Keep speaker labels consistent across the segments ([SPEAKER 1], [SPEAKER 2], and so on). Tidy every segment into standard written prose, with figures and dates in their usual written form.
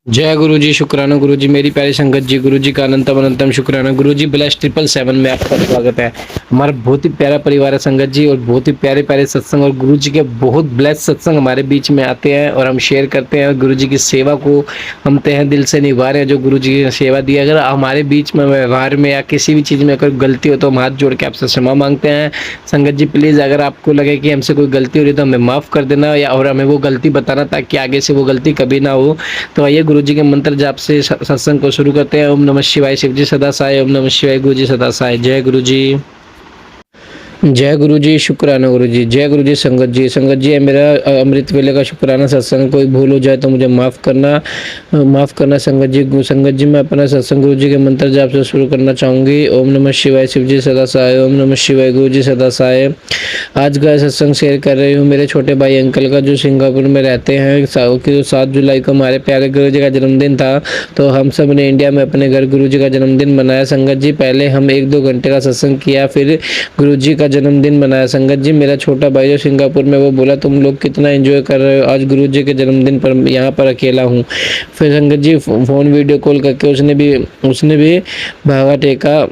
[SPEAKER 1] जय गुरु जी, शुक्राना गुरु जी, मेरी प्यारी संगत जी, गुरु जी का अनंतम अनंतम शुक्राना। गुरु जी ब्लेस 777 में आपका स्वागत है। हमारा बहुत ही प्यारा परिवार है संगत जी, और बहुत ही प्यारे प्यारे सत्संग और गुरु जी के बहुत ब्लेस सत्संग हमारे बीच में आते हैं और हम शेयर करते हैं। गुरु जी की सेवा को हम तहे दिल से निभा रहे हैं। जो गुरु जी की सेवा दी, अगर हमारे बीच में व्यवहार में या किसी भी चीज़ में अगर गलती हो तो हम हाथ जोड़ के आपसे क्षमा मांगते हैं। संगत जी प्लीज़, अगर आपको लगे कि हमसे कोई गलती हो रही है तो हमें माफ़ कर देना, या और हमें वो गलती बताना, ताकि आगे से वो गलती कभी ना हो। तो आइए गुरु जी के मंत्र जाप से सत्संग को शुरू करते हैं। ओम नमः शिवाय, शिव जी सदा साय। ओम नमः शिवाय, गुरु जी सदा साय। जय गुरु जी। जय गुरु जी, शुक्राना गुरु जी। जय गुरु जी। संगत जी, संगत जी, मेरा अमृत वेले का शुक्राना सत्संग। कोई भूल हो जाए तो मुझे माफ़ करना, माफ़ करना संगत जी। संगत जी, मैं अपना सत्संग गुरु जी के मंत्र जाप से शुरू करना चाहूँगी। ओम नमः शिवाय, शिव जी सदा साय। ओम नमः शिवाय, गुरु जी सदा साय। आज का सत्संग शेयर कर रही हूँ मेरे छोटे भाई अंकल का, जो सिंगापुर में रहते हैं। 7 जुलाई को हमारे प्यारे गुरु जी का जन्मदिन था, तो हम सब ने इंडिया में अपने घर गुरु जी का जन्मदिन मनाया। संगत जी, पहले हम 1-2 घंटे का सत्संग किया, फिर गुरु जी का जन्मदिन मनाया। संगत जी, मेरा छोटा भाई जो सिंगापुर में, वो बोला तुम लोग कितना एंजॉय कर रहे हो, आज गुरु जी के जन्मदिन पर यहाँ पर अकेला हूँ। फिर संगत जी फ़ोन वीडियो कॉल करके उसने भी भागा टेका।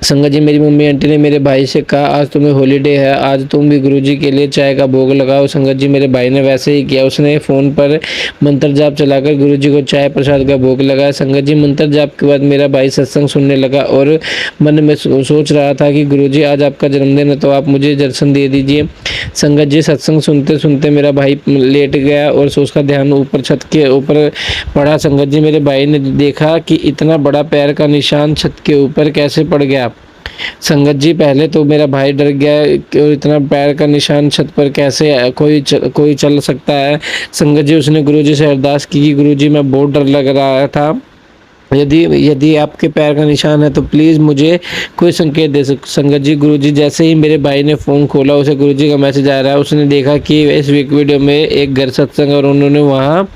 [SPEAKER 1] संगत जी, मेरी मम्मी आंटी ने मेरे भाई से कहा आज तुम्हें हॉलीडे है, आज तुम भी गुरुजी के लिए चाय का भोग लगाओ। संगत जी, मेरे भाई ने वैसे ही किया। उसने फ़ोन पर मंत्र जाप चलाकर गुरुजी को चाय प्रसाद का भोग लगाया। संगत जी, मंत्र जाप के बाद मेरा भाई सत्संग सुनने लगा और मन में सोच रहा था कि गुरुजी आज आपका जन्मदिन है तो आप मुझे दर्शन दे दीजिए। संगत जी, सत्संग सुनते सुनते मेरा भाई लेट गया और उसका ध्यान ऊपर छत के ऊपर पड़ा। संगत जी, मेरे भाई ने देखा कि इतना बड़ा पैर का निशान छत के ऊपर कैसे पड़ गया। संगत जी, पहले तो मेरा भाई डर गया कि इतना पैर का निशान छत पर कैसे कोई चल सकता है। संगत जी, उसने गुरुजी से अरदास की कि गुरुजी, मैं बहुत डर लग रहा था, यदि यदि आपके पैर का निशान है तो प्लीज़ मुझे कोई संकेत दे। संगत जी, गुरुजी जैसे ही मेरे भाई ने फ़ोन खोला, उसे गुरुजी का मैसेज आ रहा है। उसने देखा कि इस वीडियो में एक घर सत्संग और उन्होंने वहाँ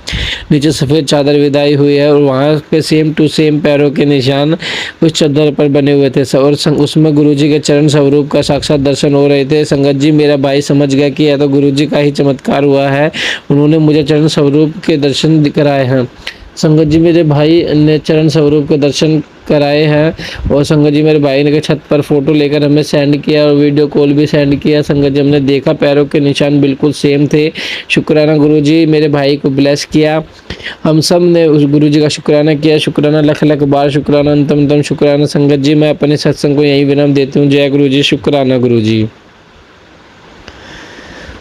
[SPEAKER 1] नीचे सफ़ेद चादर विदाई हुई है और वहाँ पे सेम टू सेम पैरों के निशान उस चादर पर बने हुए थे और उसमें गुरुजी के चरण स्वरूप का साक्षात दर्शन हो रहे थे। संगत जी, मेरा भाई समझ गया कि यह तो गुरुजी का ही चमत्कार हुआ है, उन्होंने मुझे चरण स्वरूप के दर्शन कराए हैं। संगत जी, मेरे भाई ने चरण स्वरूप के दर्शन कराए हैं और संगत जी, मेरे भाई ने छत पर फोटो लेकर हमें सेंड किया और वीडियो कॉल भी सेंड किया। संगत जी, हमने देखा पैरों के निशान बिल्कुल सेम थे। शुक्राना गुरुजी, मेरे भाई को ब्लेस किया। हम सब ने उस गुरुजी का शुक्राना किया। शुक्राना लख लख बार शुक्राना, अंतम अंतम शुक्राना। संगत जी, मैं अपने सत्संग को यहीं विराम देती हूँ। जय गुरु जी, शुक्राना गुरु जी।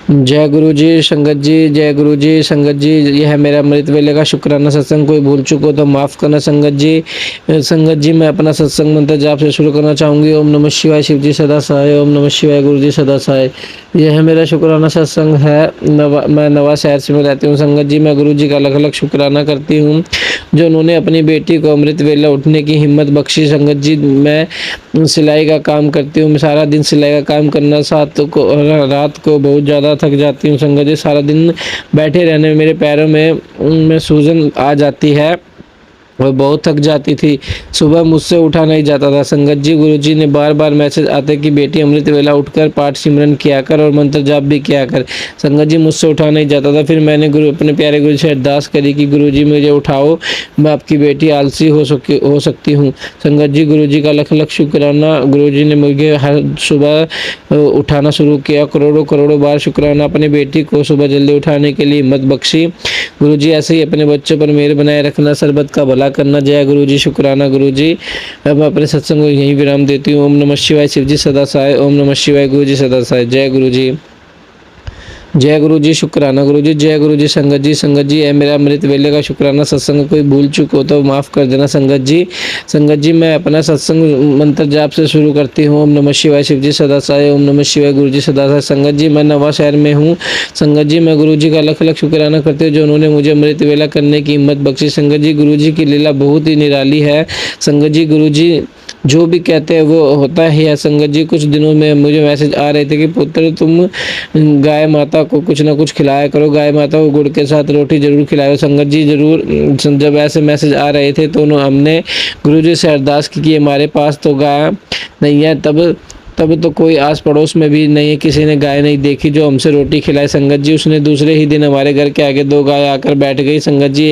[SPEAKER 1] जय गुरु जी। संगत जी, जय गुरु जी। संगत जी, यह है मेरा अमृत वेले का शुक्राना सत्संग। कोई भूल चुको तो माफ़ करना संगत जी। संगत जी, मैं अपना सत्संग मंत्र जाप से शुरू करना चाहूँगी। ओम नमः शिवाय, शिव जी सदा सहाय। ओम नमः शिवाय, गुरु जी सदा सहाय। यह मेरा शुक्राना सत्संग है। मैं नवा शहर से में रहती हूँ। संगत जी, मैं गुरु जी का अलग अलग शुक्राना करती हूँ जो उन्होंने अपनी बेटी को अमृत वेला उठने की हिम्मत बख्शी। संगत जी, मैं सिलाई का काम करती हूँ। मैं सारा दिन सिलाई का काम करना, रात को बहुत ज़्यादा थक जाती हूँ। संगत जी, सारा दिन बैठे रहने में मेरे पैरों में सूजन आ जाती है और बहुत थक जाती थी। सुबह मुझसे उठा नहीं जाता था। संगत जी, गुरुजी ने बार बार मैसेज आते कि बेटी अमृत वेला उठकर पाठ सिमरन किया कर और मंत्र जाप भी किया कर। संगत जी, मुझसे उठा नहीं जाता था। फिर मैंने अपने प्यारे गुरु से अरदास करी कि गुरुजी मुझे उठाओ, मैं आपकी बेटी आलसी हो सकती हूँ। संगत जी, गुरुजी का लख लख शुक्राना। गुरुजी ने मुझे हर सुबह उठाना शुरू किया। करोड़ों करोड़ों बार शुक्राना। अपनी बेटी को सुबह जल्दी उठाने के लिए हिम्मत बख्शी। गुरुजी, ऐसे ही अपने बच्चों पर मेहर बनाए रखना, सरबत का भला करना। जय गुरु जी, शुक्राना गुरु जी। अब मैं अपने सत्संग को यहीं विराम देती हूँ। ओम नमः शिवाय, शिव जी सदा सहाय। ओम नमः शिवाय, गुरु जी सदा सहाय। जय गुरु जी। जय गुरु जी, शुक्राना गुरु जी। जय गुरु जी। संगत जी, संगत जी, है मेरा अमृत वेले का शुक्राना सत्संग। कोई भूल चूक हो तो माफ़ कर देना संगत जी। संगत जी, मैं अपना सत्संग मंत्र जाप से शुरू करती हूँ। ओम नमः शिवाय, शिव जी सदा सहाय। ओम नमः शिवाय, गुरु जी सदा सहाय। संगत जी, मैं नवा शहर में हूँ। संगत जी, मैं गुरु जी का लख लख शुक्राना करती हूँ जो उन्होंने मुझे अमृत वेला करने की हिम्मत बख्शी। संगत जी, गुरु जी की लीला बहुत ही निराली है। संगत जी, गुरु जी जो भी कहते हैं वो होता ही है। संगत जी, कुछ दिनों में मुझे मैसेज आ रहे थे कि पुत्र, तुम गाय माता को कुछ ना कुछ खिलाया करो, गाय माता को गुड़ के साथ रोटी जरूर खिलाओ। संगत जी, जरूर जब ऐसे मैसेज आ रहे थे तो हमने गुरु जी से अरदास की कि हमारे पास तो गाय नहीं है। तब तब तो कोई आस पड़ोस में भी नहीं, किसी ने गाय नहीं देखी जो हमसे रोटी खिलाए संगत जी। उसने दूसरे ही दिन हमारे घर के आगे 2 गाय आकर बैठ गई संगत जी।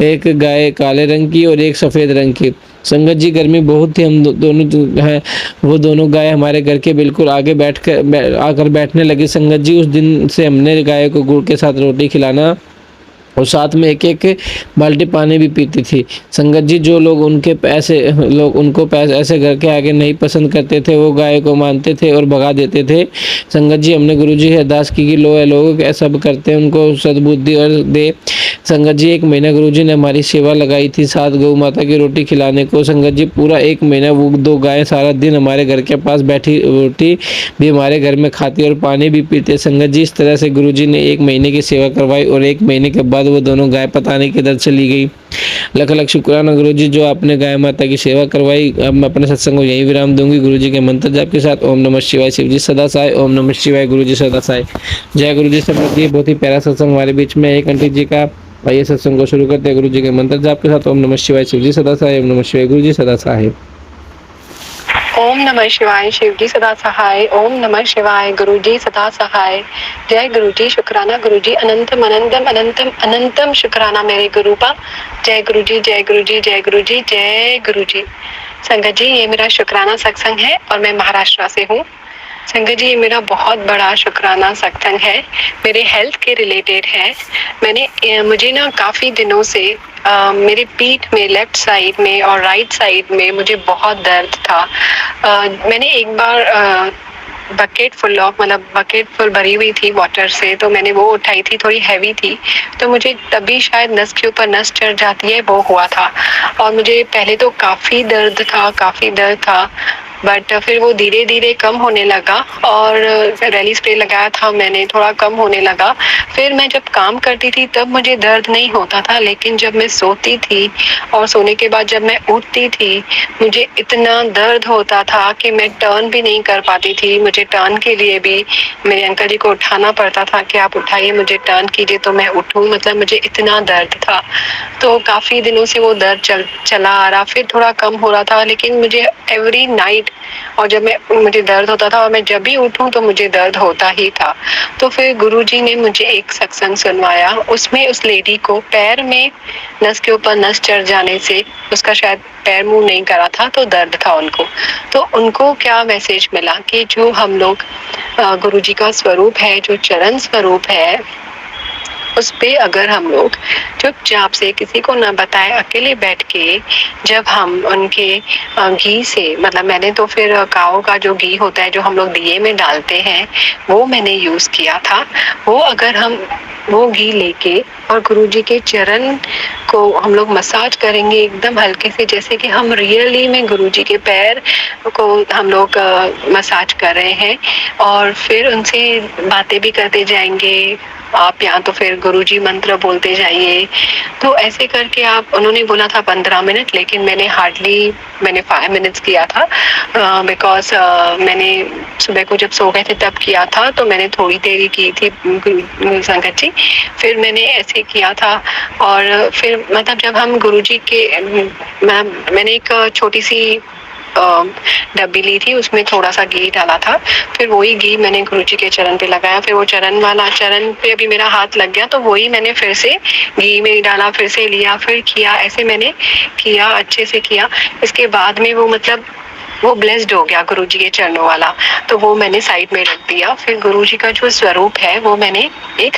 [SPEAKER 1] एक गाय काले रंग की और एक सफ़ेद रंग की। संगत जी गर्मी बहुत थी, हम दोनों जो है वो दोनों गाय हमारे घर के बिल्कुल आगे आकर बैठने लगी संगत जी। उस दिन से हमने गाय को गुड़ के साथ रोटी खिलाना और साथ में एक एक बाल्टी पानी भी पीती थी संगत जी। जो लोग उनको पैसे ऐसे घर के आगे नहीं पसंद करते थे, वो गाय को मानते थे और भगा देते थे संगत जी। हमने गुरुजी से अरदास की कि लोग सब करते हैं, उनको सद्बुद्धि और दे संगत जी। 1 महीना गुरुजी ने हमारी सेवा लगाई थी, साथ गौ माता की रोटी खिलाने को संगत जी। पूरा 1 महीना वो 2 गाय सारा दिन हमारे घर के पास बैठी रोटी भी हमारे घर में खाती और पानी भी पीते संगत जी। इस तरह से गुरुजी ने 1 महीने की सेवा करवाई और 1 महीने के बाद वो दोनों गाय पता नहीं किधर चली गई। लख लख शुक्राना गुरुजी जो आपने गाय माता की सेवा करवाई। अब मैं अपने सत्संग को यही विराम दूंगी गुरुजी के मंत्र जाप के साथ। ओम नमः शिवाय। शिव जी सदा सहाय। ओम नमः शिवाय। गुरुजी सदा सहाय। जय गुरुजी। समझ जी बहुत ही प्यारा सत्संग हमारे बीच में एक आंटी जी का। आइए सत्संग को शुरू करते हैं गुरुजी के मंत्र जाप के साथ। ओम नमः शिवाय। शिव जी सदा सहाय। ओम नमः शिवाय। गुरुजी सदा सहाय।
[SPEAKER 2] ओम नमः शिवाय। शिव जी सदा सहाय। ओम नमः शिवाय। गुरु जी सदा सहाय। जय गुरु जी। शुक्राना गुरु जी। अनंतम अनंतम अनंतम अनंतम शुक्राना मेरे गुरु का। जय गुरु जी। जय गुरु जी। जय गुरु जी। जय गुरु जी। संगत जी ये मेरा शुक्राना सत्संग है और मैं महाराष्ट्र से हूँ। संगत जी ये मेरा बहुत बड़ा शुक्राना सत्संग है, मेरे हेल्थ के रिलेटेड है। मुझे ना काफ़ी दिनों से मेरे पीठ में लेफ्ट साइड में और राइट साइड में मुझे बहुत दर्द था। मैंने एक बार बकेट फुल भरी हुई थी वाटर से, तो मैंने वो उठाई थी, थोड़ी हैवी थी, तो मुझे तभी शायद नस के ऊपर नस चढ़ जाती है वो हुआ था। और मुझे पहले तो काफ़ी दर्द था बट फिर वो धीरे धीरे कम होने लगा और रैली स्प्रे लगाया था मैंने, थोड़ा कम होने लगा। फिर मैं जब काम करती थी तब मुझे दर्द नहीं होता था, लेकिन जब मैं सोती थी और सोने के बाद जब मैं उठती थी मुझे इतना दर्द होता था कि मैं टर्न भी नहीं कर पाती थी। मुझे टर्न के लिए भी मेरे अंकल जी को उठाना पड़ता था कि आप उठाइए, मुझे टर्न कीजिए तो मैं उठूँ। मतलब मुझे इतना दर्द था। तो काफ़ी दिनों से वो दर्द चला आ रहा, फिर थोड़ा कम हो रहा था, लेकिन मुझे एवरी नाइट और जब मुझे दर्द होता था और मैं जब भी उठूं तो मुझे दर्द होता ही था। तो फिर गुरुजी ने मुझे एक सत्संग सुनवाया, उसमें उस लेडी को पैर में नस के ऊपर नस चढ़ जाने से उसका शायद पैर मूव नहीं करा था तो दर्द था उनको। तो उनको क्या मैसेज मिला कि जो हम लोग गुरुजी का स्वरूप है, जो चरण स्वरूप है, उस पे अगर हम लोग चुपचाप से किसी को ना बताए अकेले बैठ के जब हम उनके घी से, मतलब मैंने तो फिर काऊ का जो घी होता है जो हम लोग दिए में डालते हैं वो मैंने यूज किया था। वो अगर हम वो घी लेके और गुरुजी के चरण को हम लोग मसाज करेंगे एकदम हल्के से, जैसे कि हम रियली में गुरुजी के पैर को हम लोग मसाज कर रहे हैं, और फिर उनसे बातें भी करते जाएंगे आप, या तो फिर गुरुजी मंत्र बोलते जाइए। तो ऐसे करके आप, उन्होंने बोला था 15 मिनट, लेकिन मैंने 5 मिनट्स किया था बिकॉज मैंने सुबह को जब सो गए थे तब किया था, तो मैंने थोड़ी देरी की थी संगत जी। फिर मैंने ऐसे किया था और फिर मतलब जब हम गुरुजी के मैंने एक छोटी सी डब्बी ली थी, उसमें थोड़ा सा घी डाला था, फिर वही घी मैंने गुरुजी के चरण पे लगाया। फिर वो चरण पे अभी मेरा हाथ लग गया, तो वही मैंने फिर से घी में डाला, फिर से लिया, फिर किया, ऐसे मैंने किया, अच्छे से किया। इसके बाद में वो मतलब वो ब्लेस्ड हो गया गुरुजी के चरणों वाला, तो वो मैंने साइड में रख दिया। फिर गुरुजी का जो स्वरूप है वो मैंने एक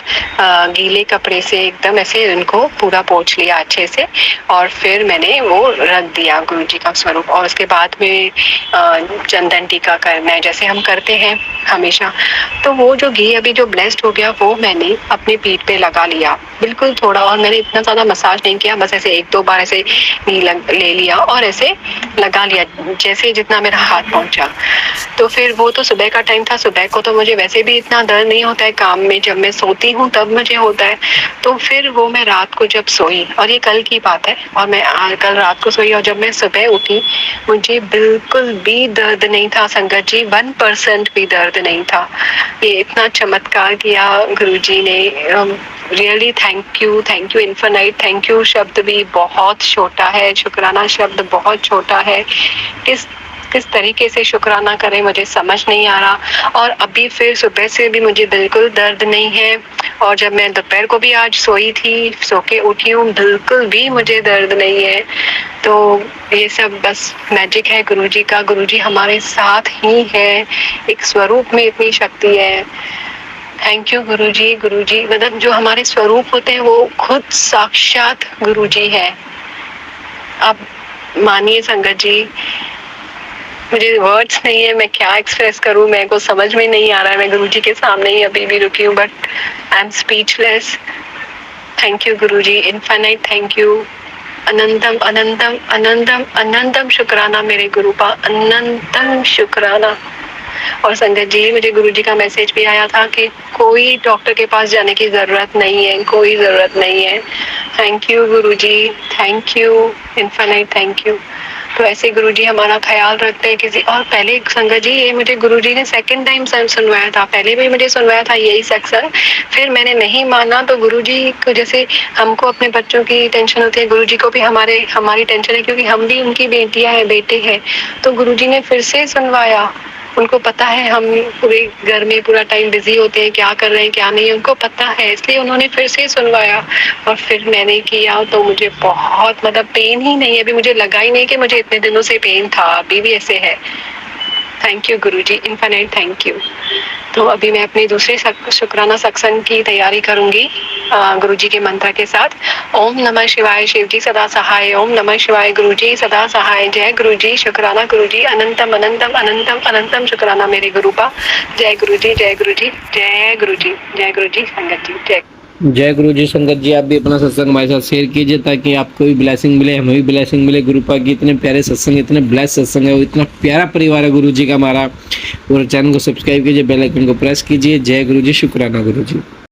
[SPEAKER 2] गीले कपड़े से एकदम ऐसे उनको पूरा पोंछ लिया अच्छे से, और फिर मैंने वो रख दिया गुरुजी का स्वरूप। और उसके बाद में चंदन टीका करना है जैसे हम करते हैं हमेशा। तो वो जो घी अभी जो ब्लेस्ड हो गया वो मैंने अपने पीठ पे लगा लिया बिल्कुल थोड़ा, और मैंने इतना ज़्यादा मसाज नहीं किया, बस ऐसे 1-2 बार ऐसे घी ले लिया और ऐसे लगा लिया जैसे जितना मेरा हाथ पहुंचा। तो फिर वो तो सुबह का टाइम था, सुबह को तो मुझे वैसे भी इतना दर्द नहीं होता है काम में, जब मैं सोती हूँ तब मुझे होता है। तो फिर वो मैं रात को जब सोई, और ये कल की बात है, और मैं कल रात को सोई और जब मैं सुबह उठी मुझे बिल्कुल भी दर्द नहीं था संगत जी, 1% भी दर्द नहीं था। ये इतना चमत्कार किया गुरुजी ने, really thank you infinite thank you. शब्द भी बहुत छोटा है, शुक्राना शब्द बहुत छोटा है। किस तरीके से शुक्राना करें मुझे समझ नहीं आ रहा। और अभी फिर सुबह से भी मुझे बिल्कुल दर्द नहीं है, और जब मैं दोपहर को भी आज सोई थी, सो के उठी हूँ, बिल्कुल भी मुझे दर्द नहीं है। तो ये सब बस मैजिक है गुरुजी का। गुरुजी हमारे साथ ही है, एक स्वरूप में इतनी शक्ति है। थैंक यू गुरुजी। गुरुजी मतलब जो हमारे स्वरूप होते हैं वो खुद साक्षात गुरुजी है। आप मानिए संगत जी, मुझे वर्ड्स नहीं है, मैं क्या एक्सप्रेस करूं, मेरे को समझ में नहीं आ रहा है। मैं गुरुजी के सामने ही अभी भी रुकी हूँ, but I am speechless. Thank you गुरुजी, इनफाइनाइट थैंक यू, अनंतम अनंतम अनंतम अनंतम शुक्राना मेरे गुरु का, अनंतम शुक्राना। और संगत जी, मुझे गुरुजी का मैसेज भी आया था कि कोई डॉक्टर के पास जाने की जरूरत नहीं है, कोई जरूरत नहीं है। Thank you Guruji, thank you, infinite thank you. तो ऐसे गुरुजी हमारा ख्याल रखते हैं किसी। और पहले संगत जी, ये मुझे गुरुजी ने सेकंड टाइम सुनवाया था, पहले भी मुझे सुनवाया था यही सत्संग, फिर मैंने नहीं माना। तो गुरुजी को, जैसे हमको अपने बच्चों की टेंशन होती है, गुरुजी को भी हमारी टेंशन है, क्योंकि हम भी उनकी बेटियां हैं, बेटे हैं। तो गुरुजी ने फिर से सुनवाया। उनको पता है हम पूरे घर में पूरा टाइम बिजी होते हैं, क्या कर रहे हैं क्या नहीं, उनको पता है, इसलिए उन्होंने फिर से सुनवाया। और फिर मैंने किया तो मुझे बहुत मतलब पेन ही नहीं है, अभी मुझे लगा ही नहीं कि मुझे इतने दिनों से पेन था, अभी भी ऐसे है। थैंक यू गुरुजी, इनफाइनाइट थैंक यू। तो अभी मैं अपने दूसरे शुक्राना सत्संग की तैयारी करूंगी गुरुजी के मंत्र के साथ। ओम नमः शिवाय, शिव जी सदा सहाय। ओम नमः शिवाय, गुरुजी सदा सहाय। जय गुरुजी, शुक्राना गुरुजी, अनंतम अनंतम अनंतम अनंतम शुक्राना मेरे गुरु का। जय गुरुजी, जय गुरुजी, जय गुरुजी, जय गुरुजी संगत जी, जय।
[SPEAKER 1] जय गुरु जी। संगत जी, आप भी अपना सत्संग हमारे साथ शेयर कीजिए ताकि आपको भी ब्लेसिंग मिले, हमें भी ब्लेसिंग मिले। गुरु पाक की इतने प्यारे सत्संग, इतने ब्लेस सत्संग है, वो इतना प्यारा परिवार है गुरु जी का हमारा। और चैनल को सब्सक्राइब कीजिए, बेल आइकन को प्रेस कीजिए। जय गुरु जी, शुक्राना गुरु जी।